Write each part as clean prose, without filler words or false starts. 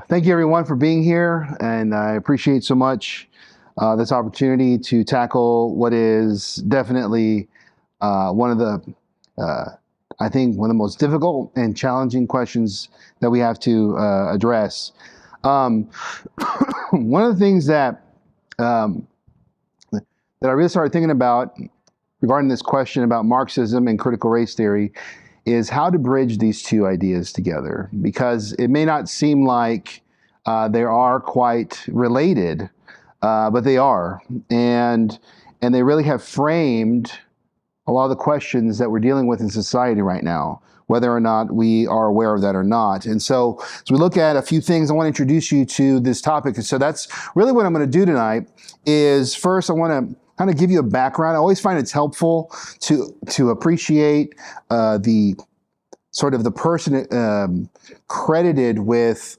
Thank you everyone for being here, and I appreciate so much this opportunity to tackle what is definitely one of the, I think, one of the most difficult and challenging questions that we have to address. One of the things that I really started thinking about regarding this question about Marxism and critical race theory is how to bridge these two ideas together, because it may not seem like they are quite related, but they are, and they really have framed a lot of the questions that we're dealing with in society right now, whether or not we are aware of that or not. And so as we look at a few things, I want to introduce you to this topic. And so that's really what I'm going to do tonight. Is first I want to kind of give you a background. I always find it's helpful to appreciate the sort of the person credited with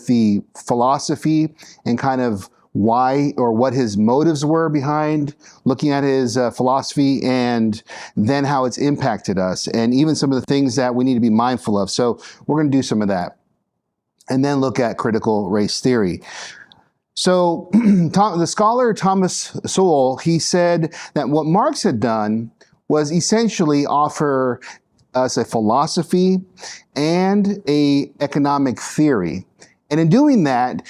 the philosophy and kind of why or what his motives were behind looking at his philosophy, and then how it's impacted us, and even some of the things that we need to be mindful of. So we're going to do some of that, and then look at critical race theory. So the scholar Thomas Sowell, he said that what Marx had done was essentially offer us a philosophy and a economic theory. And in doing that,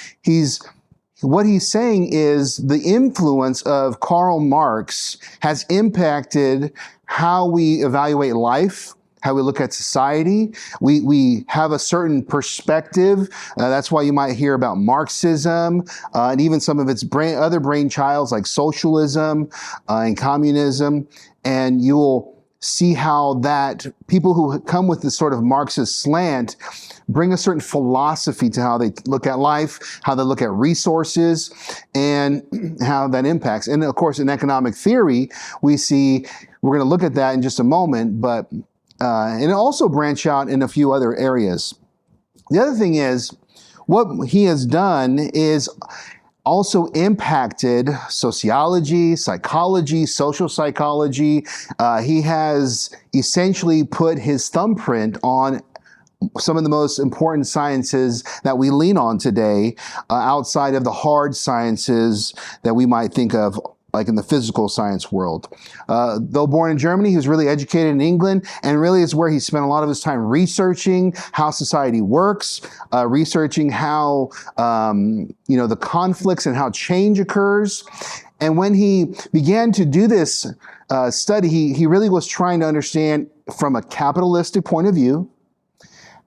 what he's saying is the influence of Karl Marx has impacted how we evaluate life, how we look at society. We have a certain perspective. That's why you might hear about Marxism and even some of its other brainchilds like socialism and communism. And you will see how that people who come with this sort of Marxist slant bring a certain philosophy to how they look at life, how they look at resources, and how that impacts. And of course, in economic theory, we're going to look at that in just a moment, but and it also branch out in a few other areas. The other thing is, what he has done is also impacted sociology, psychology, social psychology. He has essentially put his thumbprint on some of the most important sciences that we lean on today, outside of the hard sciences that we might think of, like in the physical science world. Though born in Germany, he was really educated in England, and really is where he spent a lot of his time researching how society works, researching how the conflicts and how change occurs. And when he began to do this study, he really was trying to understand from a capitalistic point of view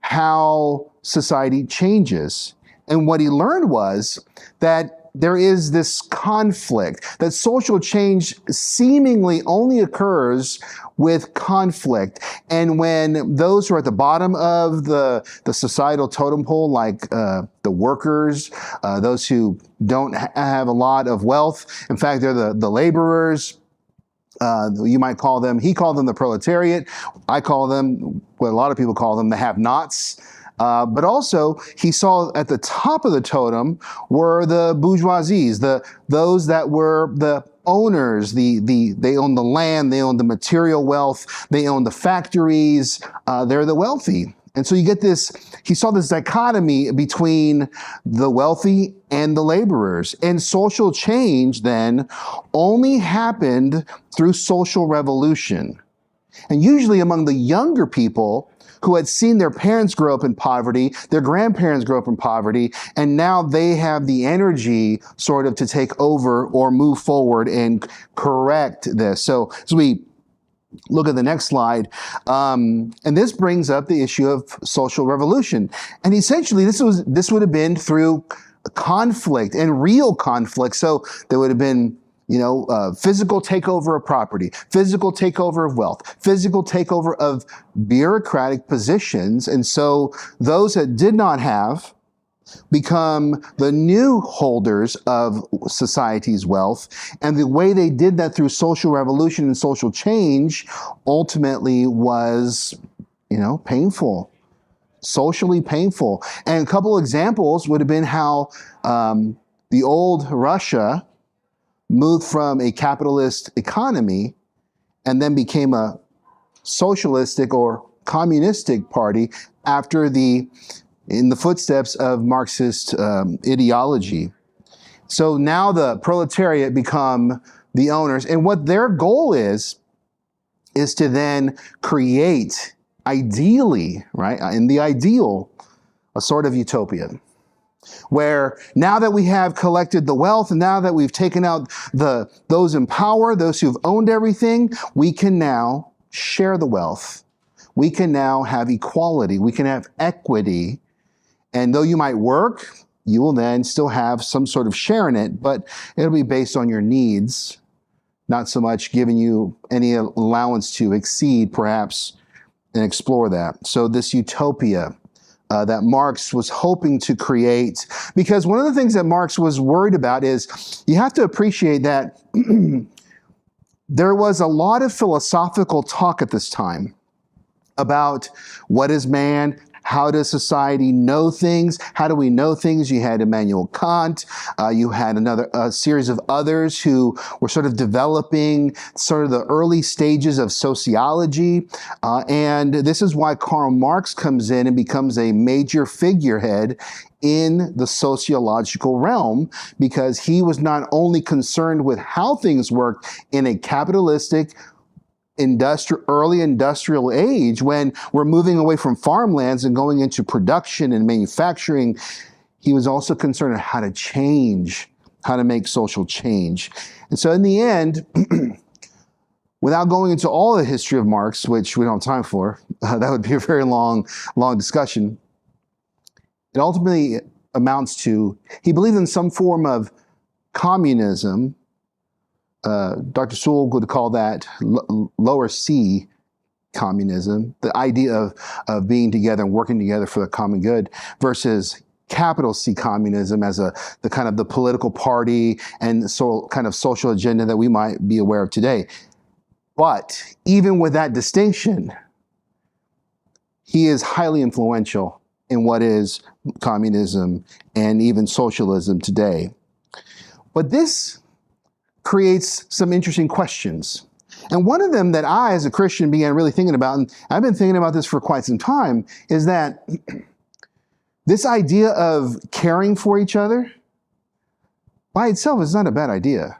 how society changes. And what he learned was that there is this conflict, that social change seemingly only occurs with conflict. And when those who are at the bottom of the societal totem pole, like the workers, those who don't have a lot of wealth, in fact, they're the laborers, you might call them, he called them the proletariat. I call them, what a lot of people call them, the have-nots. But also, he saw at the top of the totem were the bourgeoisies, those that were the owners. They own the land, they own the material wealth, they own the factories. They're the wealthy. And so you get this, he saw this dichotomy between the wealthy and the laborers. And social change then only happened through social revolution. And usually among the younger people who had seen their parents grow up in poverty, their grandparents grow up in poverty, and now they have the energy sort of to take over or move forward and correct this. So as we look at the next slide, and this brings up the issue of social revolution. And essentially this would have been through conflict and real conflict. So there would have been physical takeover of property, physical takeover of wealth, physical takeover of bureaucratic positions. And so those that did not have become the new holders of society's wealth. And the way they did that through social revolution and social change ultimately was, painful, socially painful. And a couple examples would have been how the old Russia moved from a capitalist economy and then became a socialistic or communistic party after the in the footsteps of Marxist ideology. So now the proletariat become the owners, and what their goal is to then create, ideally, right, in the ideal, a sort of utopia, where now that we have collected the wealth, and now that we've taken out those in power, those who've owned everything, we can now share the wealth. We can now have equality. We can have equity. And though you might work, you will then still have some sort of share in it, but it'll be based on your needs, not so much giving you any allowance to exceed, perhaps, and explore that. So this utopia that Marx was hoping to create, because one of the things that Marx was worried about is, you have to appreciate that there was a lot of philosophical talk at this time about what is man, how does society know things? How do we know things? You had Immanuel Kant. You had a series of others who were sort of developing sort of the early stages of sociology. And this is why Karl Marx comes in and becomes a major figurehead in the sociological realm, because he was not only concerned with how things worked in a capitalistic, early industrial age, when we're moving away from farmlands and going into production and manufacturing. He was also concerned with how to change, how to make social change. And so in the end, without going into all the history of Marx, which we don't have time for, that would be a very long discussion, it ultimately amounts to, he believed in some form of communism. Dr. Sewell would call that lower C communism, the idea of being together and working together for the common good, versus capital C communism as the kind of the political party and so kind of social agenda that we might be aware of today. But even with that distinction, he is highly influential in what is communism and even socialism today. But this creates some interesting questions. And one of them that I, as a Christian, began really thinking about, and I've been thinking about this for quite some time, is that this idea of caring for each other by itself is not a bad idea.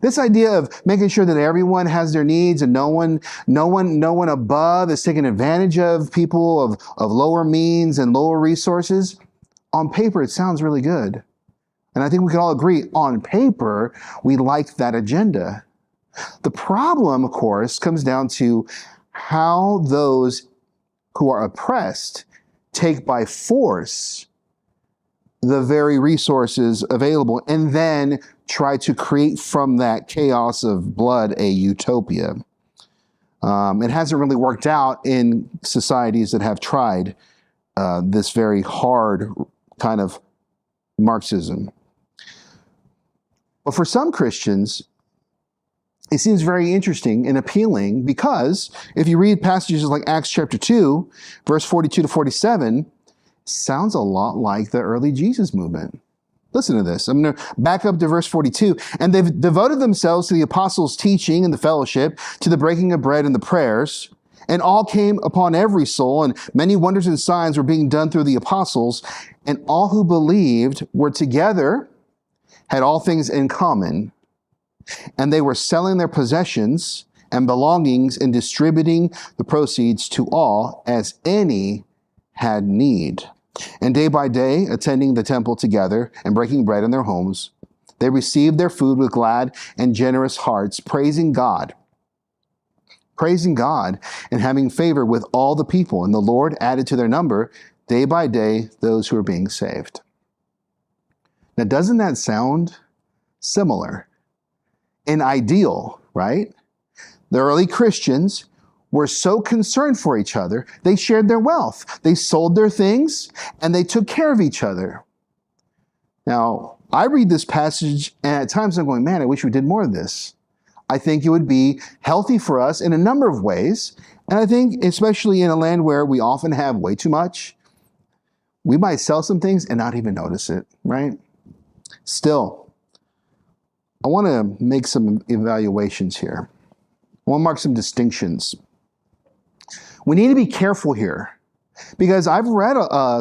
This idea of making sure that everyone has their needs and no one above is taking advantage of people of lower means and lower resources, on paper, it sounds really good. And I think we can all agree, on paper, we like that agenda. The problem, of course, comes down to how those who are oppressed take by force the very resources available and then try to create from that chaos of blood a utopia. It hasn't really worked out in societies that have tried this very hard kind of Marxism. But for some Christians, it seems very interesting and appealing, because if you read passages like Acts chapter 2, verse 42 to 47, sounds a lot like the early Jesus movement. Listen to this. I'm going to back up to verse 42. And they've devoted themselves to the apostles' teaching and the fellowship, to the breaking of bread and the prayers. And all came upon every soul, and many wonders and signs were being done through the apostles. And all who believed were together, had all things in common, and they were selling their possessions and belongings and distributing the proceeds to all as any had need. And day by day, attending the temple together and breaking bread in their homes, they received their food with glad and generous hearts, praising God and having favor with all the people. And the Lord added to their number day by day those who were being saved. Now, doesn't that sound similar? An ideal, right? The early Christians were so concerned for each other, they shared their wealth. They sold their things, and they took care of each other. Now, I read this passage, and at times I'm going, man, I wish we did more of this. I think it would be healthy for us in a number of ways. And I think, especially in a land where we often have way too much, we might sell some things and not even notice it, right? Still, I want to make some evaluations here. I want to mark some distinctions. We need to be careful here, Because I've read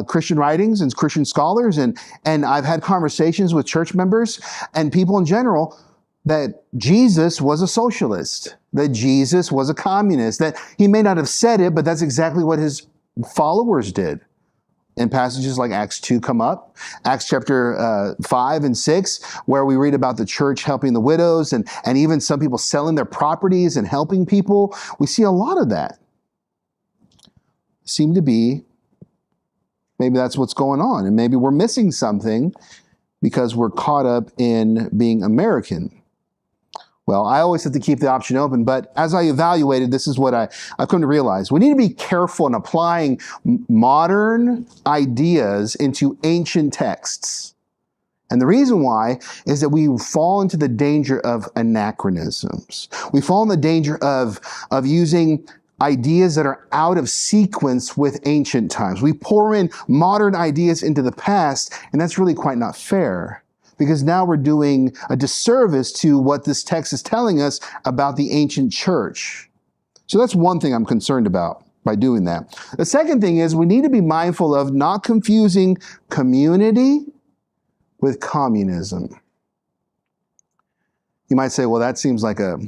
Christian writings and Christian scholars, and I've had conversations with church members and people in general that Jesus was a socialist, that Jesus was a communist, that he may not have said it, but that's exactly what his followers did. And passages like Acts 2 come up, Acts chapter 5 and 6, where we read about the church helping the widows and even some people selling their properties and helping people. We see a lot of that. Seem to be, maybe that's what's going on. And maybe we're missing something because we're caught up in being American. Well, I always have to keep the option open, but as I evaluated, this is what I've come to realize. We need to be careful in applying modern ideas into ancient texts. And the reason why is that we fall into the danger of anachronisms. We fall in the danger of using ideas that are out of sequence with ancient times. We pour in modern ideas into the past, and that's really quite not fair. Because now we're doing a disservice to what this text is telling us about the ancient church. So that's one thing I'm concerned about by doing that. The second thing is we need to be mindful of not confusing community with communism. You might say, well, that seems like a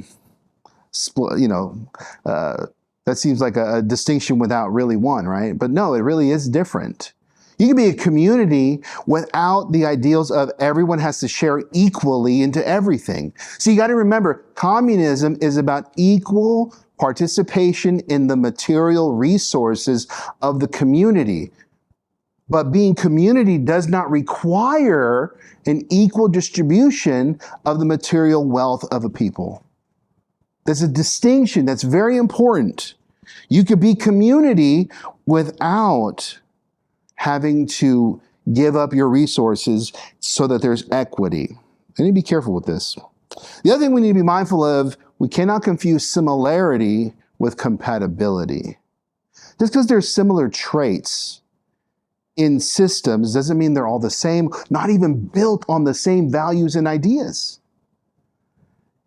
distinction without really one, right? But no, it really is different. You can be a community without the ideals of everyone has to share equally into everything. So you got to remember, communism is about equal participation in the material resources of the community. But being community does not require an equal distribution of the material wealth of a people. There's a distinction that's very important. You could be community without having to give up your resources so that there's equity. I need to be careful with this. The other thing we need to be mindful of, we cannot confuse similarity with compatibility. Just because there's similar traits in systems doesn't mean they're all the same, not even built on the same values and ideas.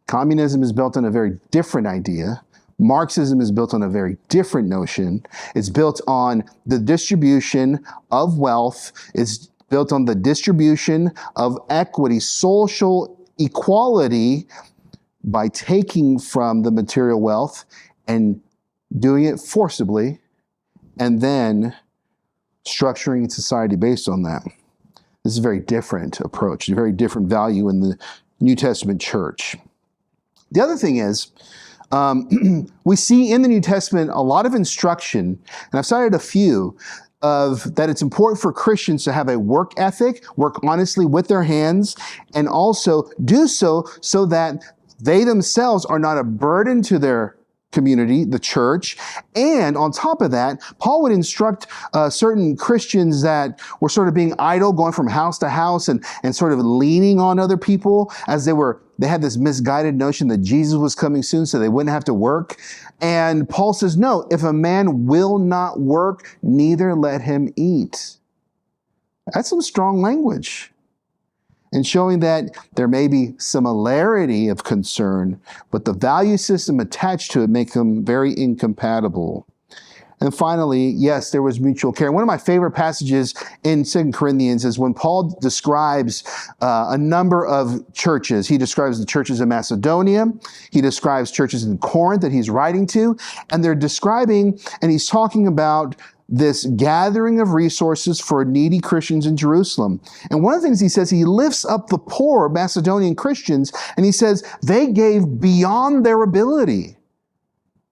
Communism is built on a very different idea. Marxism is built on a very different notion. It's built on the distribution of wealth. It's built on the distribution of equity, social equality, by taking from the material wealth and doing it forcibly, and then structuring society based on that. This is a very different approach, a very different value in the New Testament church. The other thing is, we see in the New Testament a lot of instruction, and I've cited a few, of that it's important for Christians to have a work ethic, work honestly with their hands, and also do so that they themselves are not a burden to their community, the church. And on top of that, Paul would instruct certain Christians that were sort of being idle, going from house to house and sort of leaning on other people as they had this misguided notion that Jesus was coming soon so they wouldn't have to work. And Paul says, no, if a man will not work, neither let him eat. That's some strong language. And showing that there may be similarity of concern, but the value system attached to it make them very incompatible. And finally, yes, there was mutual care. One of my favorite passages in 2 Corinthians is when Paul describes a number of churches. He describes the churches in Macedonia. He describes churches in Corinth that he's writing to. And they're describing, and he's talking about this gathering of resources for needy Christians in Jerusalem. And one of the things he says, he lifts up the poor Macedonian Christians, and he says they gave beyond their ability.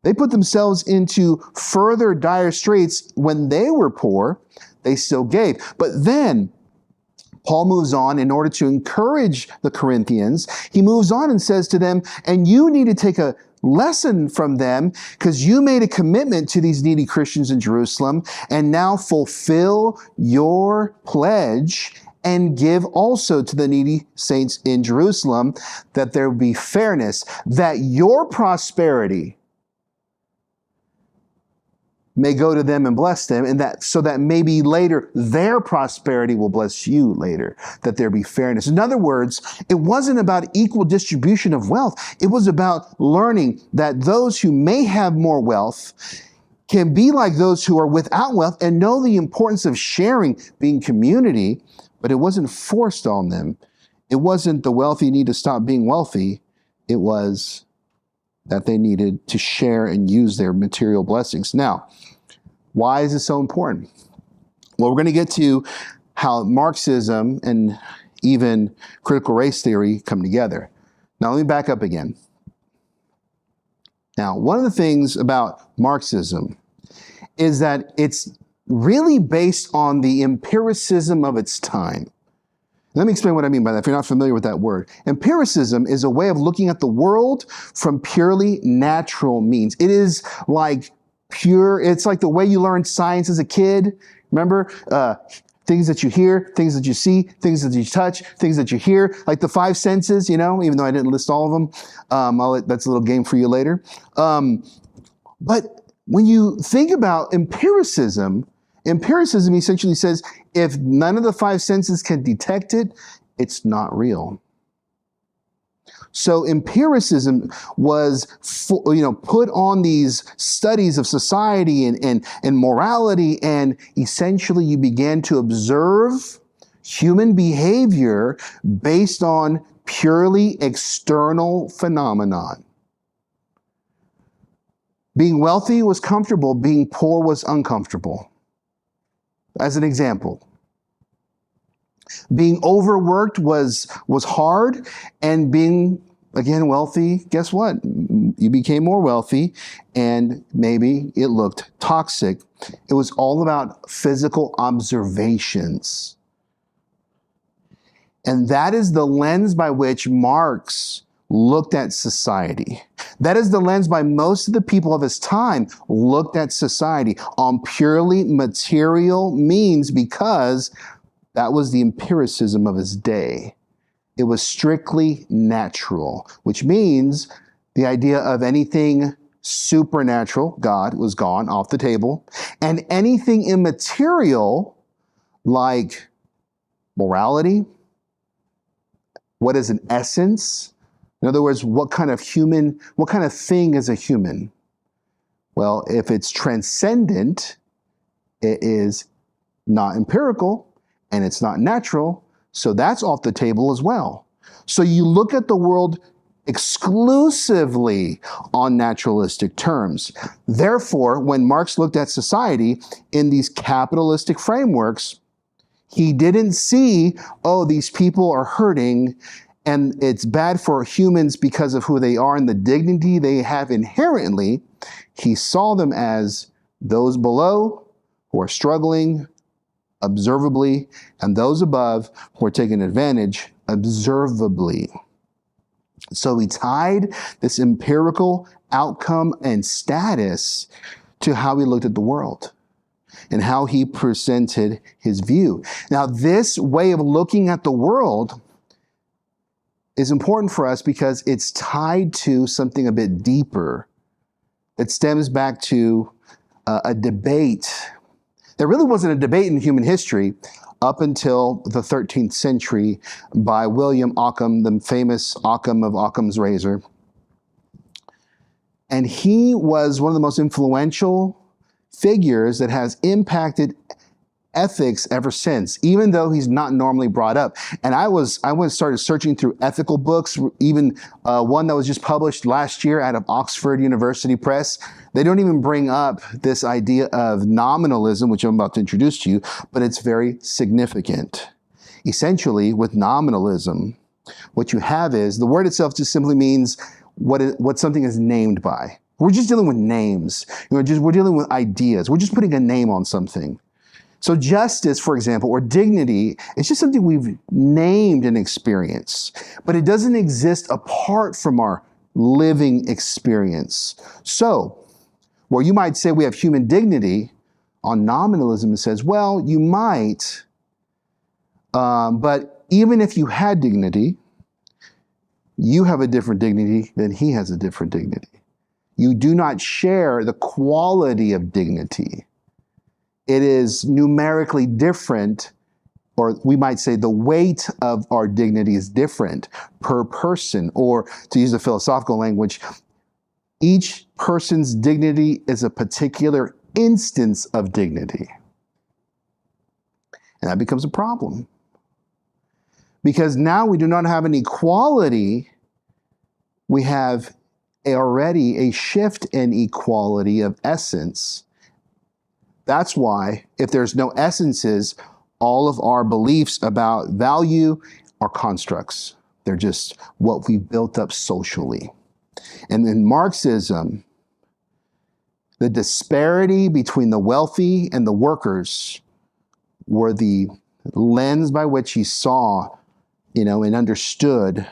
They put themselves into further dire straits when they were poor. They still gave. But then Paul moves on in order to encourage the Corinthians. He moves on and says to them, and you need to take a lesson from them because you made a commitment to these needy Christians in Jerusalem, and now fulfill your pledge and give also to the needy saints in Jerusalem, that there be fairness, that your prosperity may go to them and bless them, and that so that maybe later their prosperity will bless you later, that there be fairness. In other words, it wasn't about equal distribution of wealth. It was about learning that those who may have more wealth can be like those who are without wealth and know the importance of sharing, being community, but it wasn't forced on them. It wasn't the wealthy need to stop being wealthy. It was that they needed to share and use their material blessings. Now, why is this so important? Well, we're going to get to how Marxism and even critical race theory come together. Now, let me back up again. Now, one of the things about Marxism is that it's really based on the empiricism of its time. Let me explain what I mean by that if you're not familiar with that word. Empiricism is a way of looking at the world from purely natural means. It is like it's like the way you learned science as a kid. Remember, things that you hear, things that you see, things that you touch, things that you hear, like the five senses, you know, even though I didn't list all of them. That's a little game for you later. But when you think about empiricism essentially says, if none of the five senses can detect it, it's not real. So empiricism was, put on these studies of society and morality, and essentially you began to observe human behavior based on purely external phenomenon. Being wealthy was comfortable, being poor was uncomfortable. As an example, being overworked was hard, and being, again, wealthy, guess what? You became more wealthy, and maybe it looked toxic. It was all about physical observations. And that is the lens by which Marx looked at society. That is the lens by most of the people of his time looked at society, on purely material means, because that was the empiricism of his day. It was strictly natural, which means the idea of anything supernatural, God, was gone off the table, and anything immaterial like morality, what is an essence? In other words, what kind of thing is a human? Well, if it's transcendent, it is not empirical and it's not natural, so that's off the table as well. So you look at the world exclusively on naturalistic terms. Therefore, when Marx looked at society in these capitalistic frameworks, he didn't see, oh, these people are hurting and it's bad for humans because of who they are and the dignity they have inherently. He saw them as those below who are struggling observably, and those above who are taken advantage observably. So he tied this empirical outcome and status to how he looked at the world and how he presented his view. Now, this way of looking at the world is important for us because it's tied to something a bit deeper that stems back to a debate. There really wasn't a debate in human history up until the 13th century by William Occam, the famous Occam of Occam's razor. And he was one of the most influential figures that has impacted ethics ever since, even though he's not normally brought up. And I started searching through ethical books, even one that was just published last year out of Oxford University Press. They don't even bring up this idea of nominalism, which I'm about to introduce to you, but it's very significant. Essentially, with nominalism, what you have is, the word itself just simply means what something is named by. We're just dealing with names. We're dealing with ideas. We're just putting a name on something. So justice, for example, or dignity, it's just something we've named and experienced, but it doesn't exist apart from our living experience. So, where you might say we have human dignity, on nominalism it says, well, you might, but even if you had dignity, you have a different dignity than he has a different dignity. You do not share the quality of dignity. It is numerically different, or we might say the weight of our dignity is different per person, or to use the philosophical language, each person's dignity is a particular instance of dignity. And that becomes a problem. Because now we do not have an equality, we have already a shift in equality of essence. That's why, if there's no essences, all of our beliefs about value are constructs. They're just what we built up socially. And in Marxism, the disparity between the wealthy and the workers were the lens by which he saw, and understood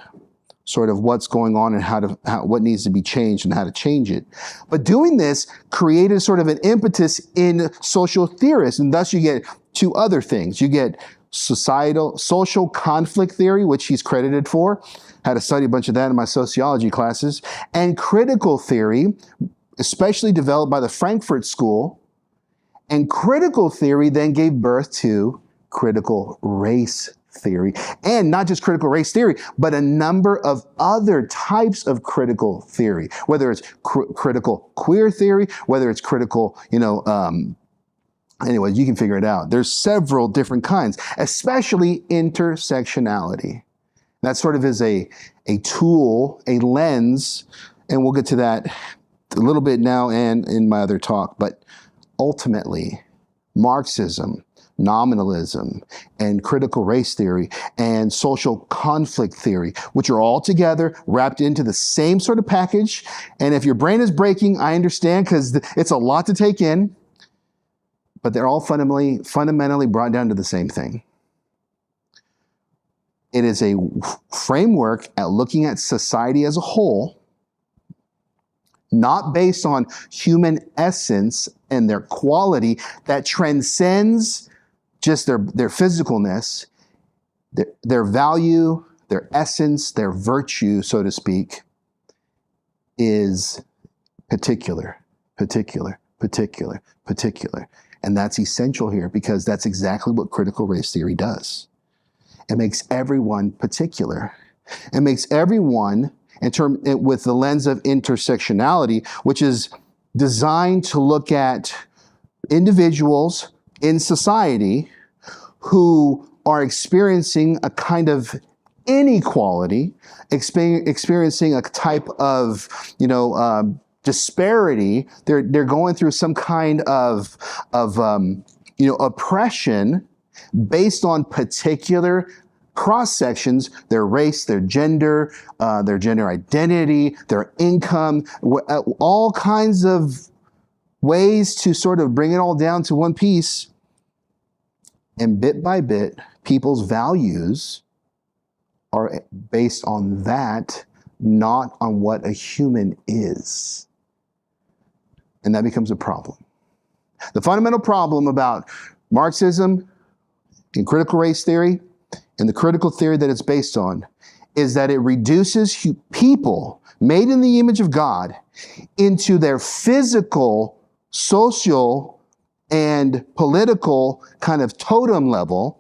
sort of what's going on and what needs to be changed and how to change it. But doing this created sort of an impetus in social theorists, and thus you get two other things. You get social conflict theory, which he's credited for. Had to study a bunch of that in my sociology classes. And critical theory, especially developed by the Frankfurt School. And critical theory then gave birth to critical race theory. And not just critical race theory, but a number of other types of critical theory, whether it's critical queer theory, whether it's critical, anyway, you can figure it out. There's several different kinds, especially intersectionality. That sort of is a tool, a lens, and we'll get to that a little bit now and in my other talk, but ultimately, Marxism, nominalism, and critical race theory, and social conflict theory, which are all together wrapped into the same sort of package. And if your brain is breaking, I understand, because it's a lot to take in, but they're all fundamentally brought down to the same thing. It is a framework at looking at society as a whole, not based on human essence and their quality that transcends just their physicalness, their value, their essence, their virtue, so to speak, is particular. And that's essential here, because that's exactly what critical race theory does. It makes everyone particular. It makes everyone, with the lens of intersectionality, which is designed to look at individuals in society who are experiencing a kind of inequality, experiencing a type of, disparity. They're going through some kind of oppression based on particular cross sections, their race, their gender identity, their income, all kinds of ways to sort of bring it all down to one piece. And bit by bit, people's values are based on that, not on what a human is. And that becomes a problem. The fundamental problem about Marxism and critical race theory and the critical theory that it's based on is that it reduces people made in the image of God into their physical, social, and political kind of totem level,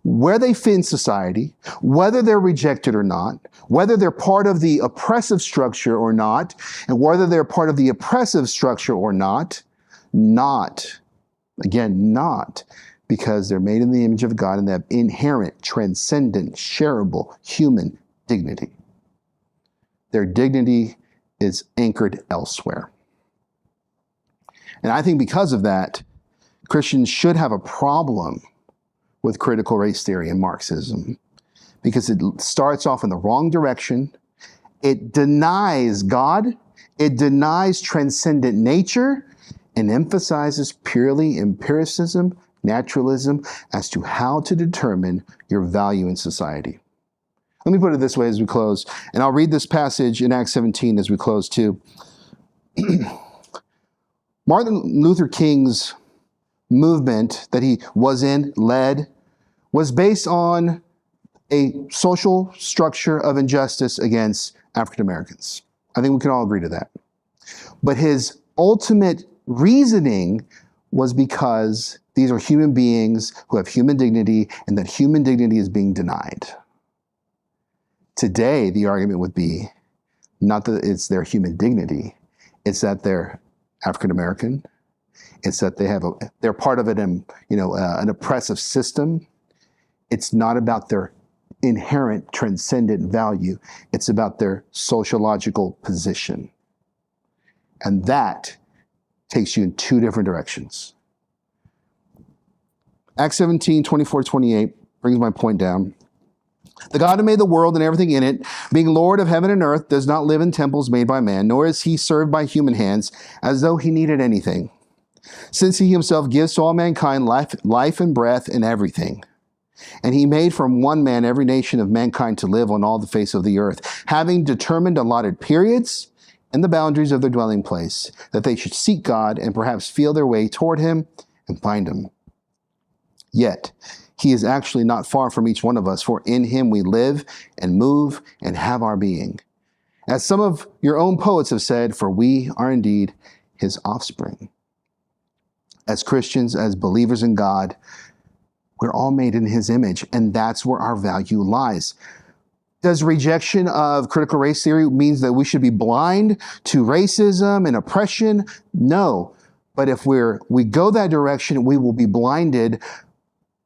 where they fit in society, whether they're rejected or not, whether they're part of the oppressive structure or not, and whether they're part of the oppressive structure or not, not because they're made in the image of God and they have inherent, transcendent, shareable human dignity. Their dignity is anchored elsewhere. And I think because of that, Christians should have a problem with critical race theory and Marxism, because it starts off in the wrong direction. It denies God, it denies transcendent nature, and emphasizes purely empiricism, naturalism, as to how to determine your value in society. Let me put it this way as we close, and I'll read this passage in Acts 17 as we close too. Martin Luther King's movement that he led, was based on a social structure of injustice against African Americans. I think we can all agree to that. But his ultimate reasoning was because these are human beings who have human dignity, and that human dignity is being denied. Today, the argument would be not that it's their human dignity, it's that they're African American, It's that they're part of an oppressive system. It's not about their inherent transcendent value. It's about their sociological position. And that takes you in two different directions. Acts 17, 24, 28 brings my point down. The God who made the world and everything in it, being Lord of heaven and earth, does not live in temples made by man, nor is he served by human hands as though he needed anything, since he himself gives to all mankind life and breath and everything. And he made from one man every nation of mankind to live on all the face of the earth, having determined allotted periods and the boundaries of their dwelling place, that they should seek God and perhaps feel their way toward him and find him. Yet, he is actually not far from each one of us, for in him we live and move and have our being. As some of your own poets have said, for we are indeed his offspring. As Christians, as believers in God, we're all made in his image, and that's where our value lies. Does rejection of critical race theory means that we should be blind to racism and oppression? No. But if we go that direction, we will be blinded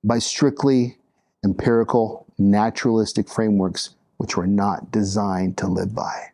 by strictly empirical, naturalistic frameworks, which we're not designed to live by.